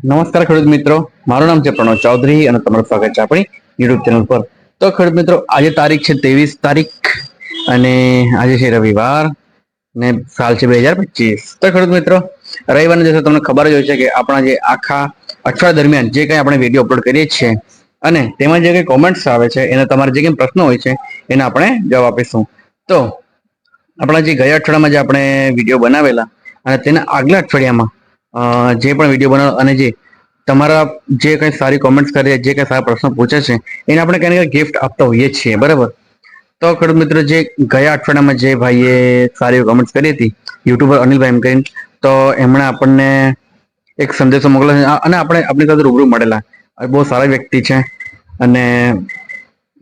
નમસ્કાર ખેડૂત મિત્રો, મારું નામ છે પ્રણવ ચૌધરી અને તમારું સ્વાગત છે આપણી યુટ્યુબ ચેનલ પર. તો ખેડૂત મિત્રો, આજે તારીખ છે 23 તારીખ અને આજે છે રવિવાર ને સાલ છે 2025. તો ખેડૂત મિત્રો, રવિવારના દિવસે તમને ખબર જ હોય છે કે આપણા જે આખા અઠવાડિયા દરમિયાન જે કંઈ આપણે વિડીયો અપલોડ કરીએ છીએ અને તેમાં જે કંઈ કોમેન્ટ્સ આવે છે એને તમારે જે કંઈ પ્રશ્નો હોય છે એને આપણે જવાબ આપીશું. તો આપણા જે ગયા અઠવાડિયામાં જે આપણે વિડીયો બનાવેલા અને તેના આગલા અઠવાડિયામાં જે પણ વિડીયો બનાવો અને જે તમારા જે કંઈ સારી કોમેન્ટ્સ કરે, જે કંઈ સારા પ્રશ્નો પૂછે છે એને આપણે કંઈ ને કંઈ ગિફ્ટ આપતા હોઈએ છીએ, બરાબર. તો ખેડૂત મિત્રો, જે ગયા અઠવાડિયામાં જે ભાઈએ સારી કોમેન્ટ્સ કરી હતી, યુટ્યુબર અનિલભાઈ એમ કરીને, તો એમણે આપણને એક સંદેશો મોકલ્યો અને આપણે આપણી સાથે રૂબરૂ મળેલા. બહુ સારા વ્યક્તિ છે અને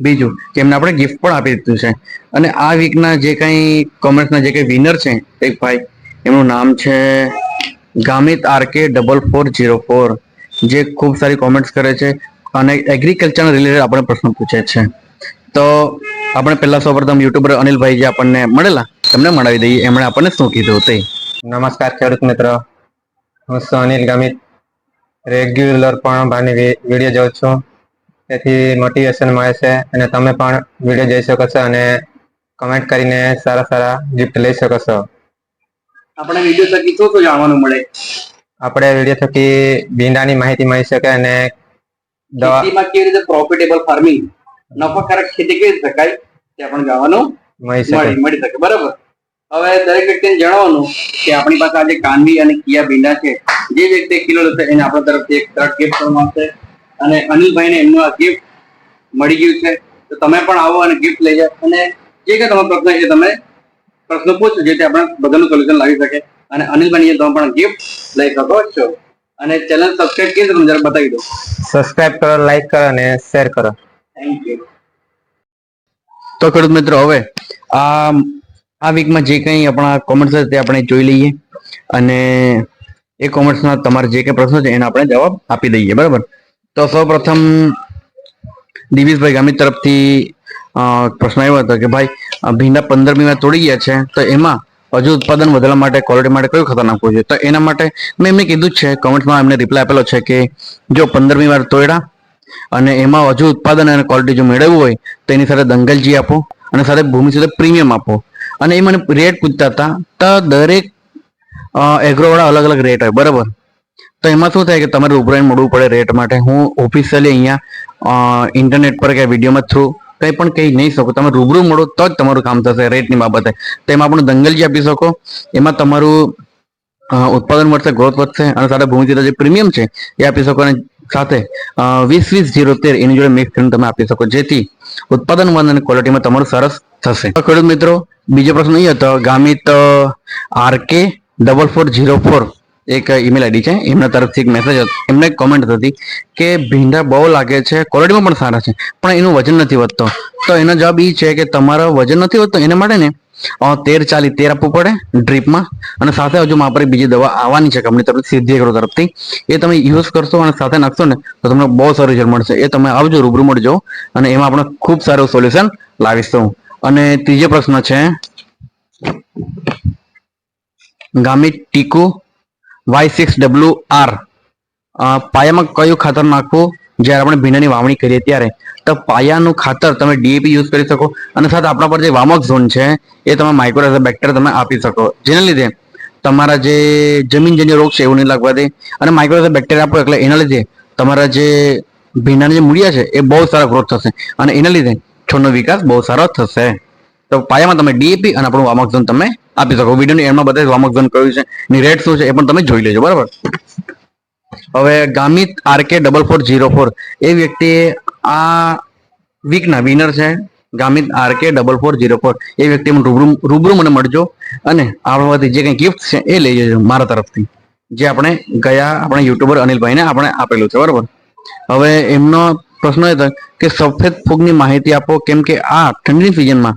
બીજું કે એમને આપણે ગિફ્ટ પણ આપી દીધું છે. અને આ વીકના જે કંઈ કોમેન્ટ્સના જે કંઈ વિનર છે એક ભાઈ, એમનું નામ છે ગામિત RK4404, જે ખૂબ સારી કોમેન્ટ્સ કરે છે અને એગ્રીકલ્ચરના રિલેટેડ આપણે પ્રશ્નો પૂછે છે. તો આપણે પહેલા સૌપ્રથમ યુટ્યુબર અનિલભાઈ જે આપણને મળેલા તમને મળાવી દઈએ, એમણે આપણને શું કીધું તે. નમસ્કાર ખેડૂત મિત્રો, હું છું અનિલ ગામિત. રેગ્યુલર પણ ભાની વિડીયો જોઉં છું, તેથી મોટિવેશન મળે છે અને તમે પણ વિડીયો જોઈ શકો છો અને કમેન્ટ કરીને સારા સારા ગિફ્ટ લઈ શકો છો. આપણે વિડીયો થકી શું શું જાણવાનું મળે? આપણે વિડીયો થકી ભીંડાની માહિતી મળી શકે અને ખેતીમાં કેવી રીતે પ્રોફિટેબલ ફાર્મિંગ, નફાકારક ખેતી કેવી રીતે શકાય તે આપણને જાણવાનું મળી શકે, બરાબર. હવે દરેક વ્યક્તિને જણાવવાનું કે આપણી પાસે આજે કાનવી અને કિયા ભીંડા છે. જે વ્યક્તિ 1 કિલો લેશે એને આપણા તરફથી એક શર્ટ ગિફ્ટ કરવામાં આવશે અને અનિલભાઈને એમનું આ ગિફ્ટ મળી ગયું છે. તો તમે પણ આવો અને ગિફ્ટ લઈ જાઓ અને જે કંઈ તમારો પ્રશ્ન છે તમે પ્રશ્નો પૂછો, જેથી આપણે બધાનું સોલ્યુશન લાવી શકે અને અનિલભાઈ તમે પણ ગિફ્ટ લઈ શકો છો. અને ચેનલ સબસ્ક્રાઇબ કરી તમે જરા બતાવી દો. સબસ્ક્રાઇબ કરો, લાઈક કરો અને શેર કરો. Thank you. તો ખેડૂત મિત્રો, હવે આ વીકમાં જે કંઈ આપણા કોમેન્ટ્સ છે તે આપણે જોઈ લઈએ અને એ કોમેન્ટ્સના તમારે જે કંઈ પ્રશ્નો છે એના આપણે જવાબ આપી દઈએ, બરાબર. તો સૌપ્રથમ દિવેશભાઈ ગામિત તરફથી પ્રશ્ન આવ્યો હતો કે ભાઈ, ભીંડા 15મીમાં તોડી ગયા છે, તો એમાં હજુ ઉત્પાદન વધારવા માટે, ક્વોલિટી માટે કયું ખાતર નાખવું જોઈએ? તો એના માટે મેં એમને કીધું જ છે, કોમેન્ટ્સમાં એમને રિપ્લાય આપેલો છે કે જો 15મી વાર તોડ્યા અને એમાં હજુ ઉત્પાદન અને ક્વોલિટી જો મેળવવું હોય તો એની સાથે દંગલજી આપો અને સાથે ભૂમિ સાથે પ્રીમિયમ આપો. અને એ મને રેટ પૂછતા હતા, તો દરેક એગ્રોવાળા અલગ અલગ રેટ હોય, બરાબર. તો એમાં શું થાય કે તમારે રૂબરૂ મળવું પડે રેટ માટે. હું ઓફિશિયલી અહીંયા ઇન્ટરનેટ પર કે વિડીયોમાં થ્રુ કંઈ પણ કહી નહીં શકું. તમે રૂબરૂ મળો તો જ તમારું કામ થશે રેટની બાબતે. તો એમાં આપણે દંગલજી આપી શકો, એમાં તમારું ઉત્પાદન વધશે, ગ્રોથ વધશે અને સાથે ભૂમિ જે પ્રીમિયમ છે એ આપી શકો અને સાથે 20-20-013 એની જોડે મિક્સ કરીને તમે આપી શકો, જેથી ઉત્પાદન વન અને ક્વોલિટીમાં તમારું સરસ થશે. ખેડૂત મિત્રો, બીજો પ્રશ્ન એ હતો ગામિત RK4404, એક ઈમેલ આઈડી છે, એમના તરફથી એક મેસેજ હતો. એમને એક કોમેન્ટ હતી કે ભીંડા બહુ લાગે છે, ક્વોલિટીમાં પણ સારા છે, પણ એનું વજન નથી વધતો. તો એનો જવાબ એ છે કે તમારો વજન નથી વધતો એના માટે ને 13-40-13 આપવું પડે ડ્રીપમાં અને સાથે હજુ માપરી બીજી દવા આવવાની છે કંપની તરફથી, સિદ્ધિ એગ્રો તરફથી. એ તમે યુઝ કરશો અને સાથે નાખશો ને તો તમને બહુ સારું રિઝલ્ટ મળશે. એ તમે આવજો, રૂબરૂ મળજો અને એમાં આપણે ખૂબ સારું સોલ્યુશન લાવીશું. અને ત્રીજો પ્રશ્ન છે ગામિત ટીકુ Y6WR, પાયામાં કયું ખાતર નાખવું જ્યારે આપણે ભીંડાની વાવણી કરીએ ત્યારે? તો પાયાનું ખાતર તમે DAP યુઝ કરી શકો અને સાથે આપણા પર જે વામક ઝોન છે એ તમે માઇક્રોરાઇઝા બેક્ટેરિયા તમે આપી શકો, જેના લીધે તમારા જે જમીનજન્ય રોગ છે એવું નહીં લાગવા દે. અને માઇક્રોરાઇઝા બેક્ટેરિયા આપો એટલે એના લીધે તમારા જે ભીંડાના જે મૂળિયા છે એ બહુ સારા ગ્રોથ થશે અને એના લીધે છોડનો વિકાસ બહુ સારો થશે. તો પાયામાં તમે DAP અને આપણું વામક ઝોન તમે આપી શકો. વિડીયોની એમાં બધા વામક ઝોન કયું છે, એની રેટ શું છે એ પણ તમે જોઈ લેજો, બરાબર. હવે ગામિત RK4404, એ વ્યક્તિએ આ વીકના વિનર છે. ગામિત RK4404, એ વ્યક્તિ રૂબરૂ મને મળજો અને આપણાથી જે કંઈ ગિફ્ટ છે એ લઈ જજો મારા તરફથી, જે આપણે યુટ્યુબર અનિલભાઈને આપણે આપેલું છે, બરાબર. હવે એમનો પ્રશ્ન એ હતો કે સફેદ ફૂગની માહિતી આપો, કેમ કે આ ઠંડીની સિઝનમાં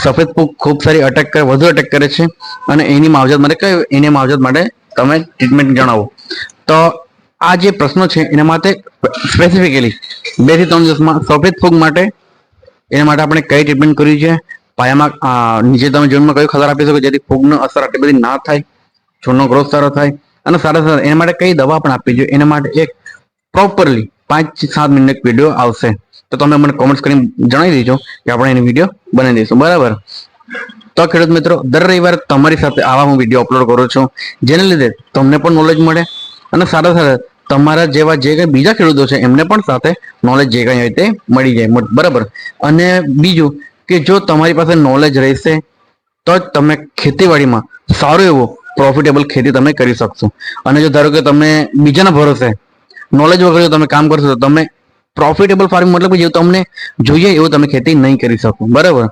સફેદ ફૂગ ખૂબ સારી વધુ અટેક કરે છે અને એની માવજત માટે તમે ટ્રીટમેન્ટ જણાવો. તો આ જે પ્રશ્નો છે એના માટે સ્પેસિફિકલી 2 થી 3 દિવસમાં સફેદ ફૂગ માટે એના માટે આપણે કઈ ટ્રીટમેન્ટ કરવી છે, પાયામાં નીચે તમે જમીનમાં કયું ખાતર આપી શકો જેથી ફૂગનો અસર આટલી બધી ના થાય, છોડનો ગ્રોથ સારો થાય અને સારા એના માટે કઈ દવા પણ આપવી જોઈએ એના માટે એક પ્રોપરલી 5-7 મિનિટ વિડીયો આવશે. તો તમે મને કોમેન્ટ કરીને જણાવી દેજો કે આપણે એની વિડીયો બનાવી દઈશું. બરાબર. તો ખેડૂત મિત્રો, દર રવિવારે તમારી સાથે આવા હું વિડીયો અપલોડ કરું છું, જેને લીધે તમને પણ નોલેજ મળે અને સારા તમારા જેવા જે કઈ બીજા ખેડૂતો છે એમને પણ સાથે નોલેજ જે કઈ હોય તે મળી જાય. બરાબર. અને બીજું કે જો તમારી પાસે નોલેજ રહેશે તો જ તમે ખેતીવાડીમાં સારું એવું પ્રોફિટેબલ ખેતી તમે કરી શકશો. અને જો ધારો કે તમે બીજાના ભરોસે નોલેજ વગર જો તમે કામ કરશો તો તમે પ્રોફિટેબલ ફાર્મિંગ મતલબ કે જેવું તમને જોઈએ એવું તમે ખેતી નહીં કરી શકો. બરાબર.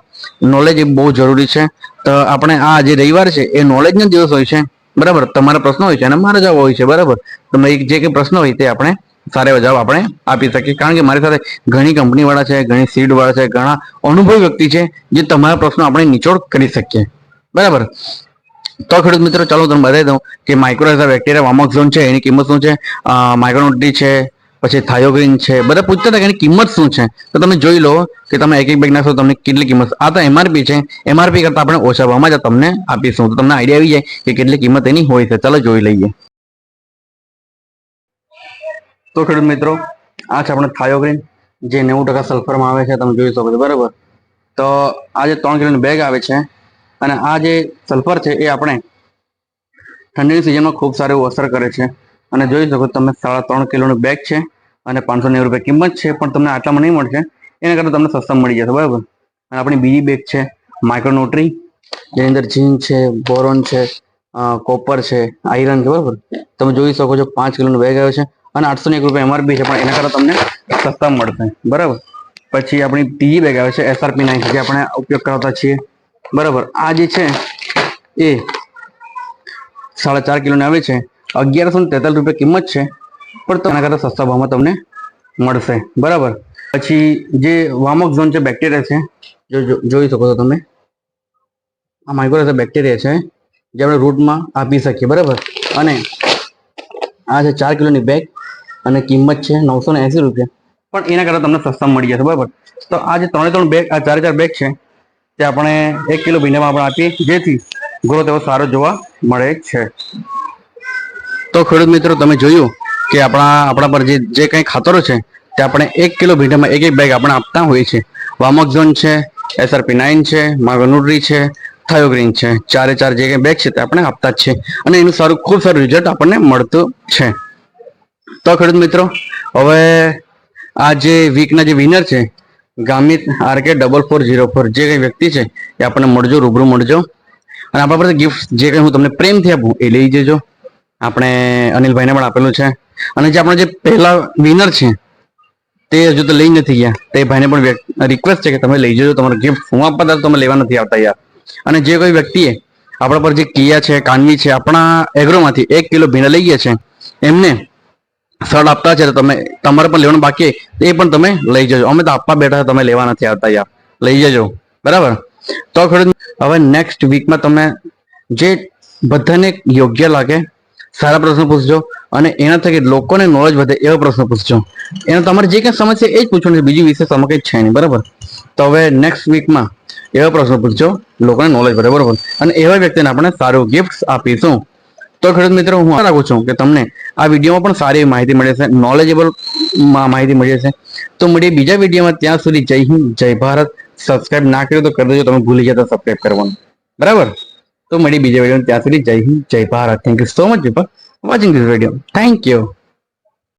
નોલેજ એ બહુ જરૂરી છે. તો આપણે આ જે રવિવાર છે એ નોલેજનો દિવસ હોય છે. બરાબર. તમારા પ્રશ્નો હોય છે અને મારા જવાબ હોય છે. બરાબર. તમે જે કઈ પ્રશ્ન હોય તે આપણે સારા એવા જવાબ આપણે આપી શકીએ. કારણ કે મારી સાથે ઘણી કંપની વાળા છે, ઘણી સીડ વાળા છે, ઘણા અનુભવી વ્યક્તિ છે જે તમારા પ્રશ્નો આપણે નિચોડ કરી શકીએ. બરાબર. તો ખેડૂત મિત્રો, ચાલો તમને બતાવી દઉં કે માઇક્રોરેઝા બેક્ટેરિયા વામોક્ઝોન છે એની કિંમત શું છે, માઇક્રોન્યુટ્રી છે, પછી થાયોગ્રીન છે. બધા પૂછતા હતા કે એની કિંમત શું છે. તો તમે જોઈ લો કે તમે એક બેગ નાખશો તમને કેટલી કિંમત. આ તો એમઆરપી છે. એમઆરપી કરતા આપણે ઓછા ભાવમાં જ તમને આપીશું. તો તમને આઈડિયા આવી જાય કે કેટલી કિંમત એની હોય છે. ચાલો જોઈ લઈએ. તો ખેડૂત મિત્રો, આ છે આપણે થાયોગ્રીન જે 90% સલ્ફરમાં આવે છે. તમે જોઈ શકો છો. બરાબર. તો આ જે 3 કિલોની બેગ આવે છે અને આ જે સલ્ફર છે એ આપણે ઠંડીની સિઝનમાં ખૂબ સારું એવું અસર કરે છે. અને જોઈ શકો તમે 3.5 કિલોની બેગ છે અને 590 રૂપિયા કિંમત છે, પણ તમને આટલામાં નહીં મળશે. એના કરતાં તમને સસ્તા મળી જશે. બરાબર. અને આપણી બીજી બેગ છે માઇક્રોન્યુટ્રી, જેની અંદર ઝીંક છે, બોરોન છે, કોપર છે, આયરન છે. બરાબર. તમે જોઈ શકો છો 5 કિલોની બેગ આવે છે અને 801 રૂપિયા એમઆરપી છે, પણ એના કરતાં તમને સસ્તા મળશે. બરાબર. પછી આપણી ત્રીજી બેગ આવે છે SRP 9, જે આપણે ઉપયોગ કરતા છીએ. બરાબર. આ જે છે એ 4.5 કિલોની આવે છે, 1143 રૂપિયા કિંમત છે, પણ તેના કરતાં સસ્તા ભાવમાં તમને મળશે. બરાબર. પછી જે વામોક્ઝોન છે બેક્ટેરિયા છે, જોઈ શકો છો તમે. આ માઇક્રોરેઝા બેક્ટેરિયા છે જે આપણે રૂટમાં આપી શકીએ. બરાબર. અને આ છે 4 કિલોની બેગ અને કિંમત છે 980 રૂપિયા, પણ એના કરતાં તમને સસ્તા મળી જશે. બરાબર. તો આ જે 3 બેગ, આ 4 બેગ છે તે આપણે 1 કિલો ભીંડામાં આપણે આપીએ, જેથી ગ્રોથ એવો સારો જોવા મળે છે. તો ખેડૂત મિત્રો, તમે જોયું કે આપણા પર જે કંઈ ખાતરો છે તે આપણે 1 કિલો ભીંડામાં એક બેગ આપણે આપતા હોઈએ છીએ. વામોક્ઝોન છે, SRP 9 છે, માઇક્રોન્યુટ્રી છે, થાયોગ્રીન છે, 4 જે કંઈ બેગ છે તે આપણે આપતા જ છે અને એનું ખૂબ સારું રિઝલ્ટ આપણને મળતું છે. તો ખેડૂત મિત્રો, હવે આ જે વીકના જે વિનર છે ગામિત RK4404, જે કઈ વ્યક્તિ છે એ આપણને મળજો, રૂબરૂ મળજો અને આપણા પાસે ગિફ્ટ જે કંઈ હું તમને પ્રેમથી આપું એ લઈ જજો. આપણે અનિલભાઈને પણ આપેલું છે. અને જે આપણા જે પહેલા વિનર છે તે હજુ તો લઈ નથી ગયા, તે ભાઈને પણ રિક્વેસ્ટ છે કે તમે લઈ જજો. તમારો ગિફ્ટ હું આપવા હતા, તમે લેવા નથી આવતા યાર. અને જે કોઈ વ્યક્તિએ આપણા પર જે કિયા છે, કાનવી છે, આપણા એગ્રોમાંથી 1 કિલો ભીંડા લઈ ગયા છે, એમને સળ આપતા છે, તો તમારે પણ લેવાનું બાકી એ પણ તમે લઈ જજો. અમે તો આપવા બેઠા, તમે લેવા નથી આવતા યાર. લઈ જજો. બરાબર. તો ખેડૂત, હવે નેક્સ્ટ વીકમાં તમે જે બધાને યોગ્ય લાગે સારા પ્રશ્નો પૂછજો અને એના થકી લોકોને નોલેજ વધે એવા પ્રશ્નો પૂછજો. એના તમારે જે કંઈ સમજ છે એ જ પૂછવાનું છે, બીજી વિશે સમજ કંઈ છે નહીં. બરાબર. તો હવે નેક્સ્ટ વીકમાં એવા પ્રશ્નો પૂછજો, લોકોને નોલેજ વધે. બરાબર. અને એવા વ્યક્તિને આપણે સારું ગિફ્ટ આપીશું. તો ખેડૂત મિત્રો, હું આશા રાખું છું કે તમને આ વિડીયોમાં પણ સારી માહિતી મળી હશે, નોલેજેબલ માહિતી મળી હશે. તો મળીએ બીજા વિડીયોમાં. ત્યાં સુધી જય હિન્દ, જય ભારત. સબસ્ક્રાઇબ ના કર્યું તો કરી દેજો, તમે ભૂલી ગયા તો સબસ્ક્રાઇબ કરવાનું. બરાબર. તો મળીએ બીજા વિડીયો. ત્યાં સુધી જય હિન્દ, જય Bharat. Thank you so much for watching this video. Thank you.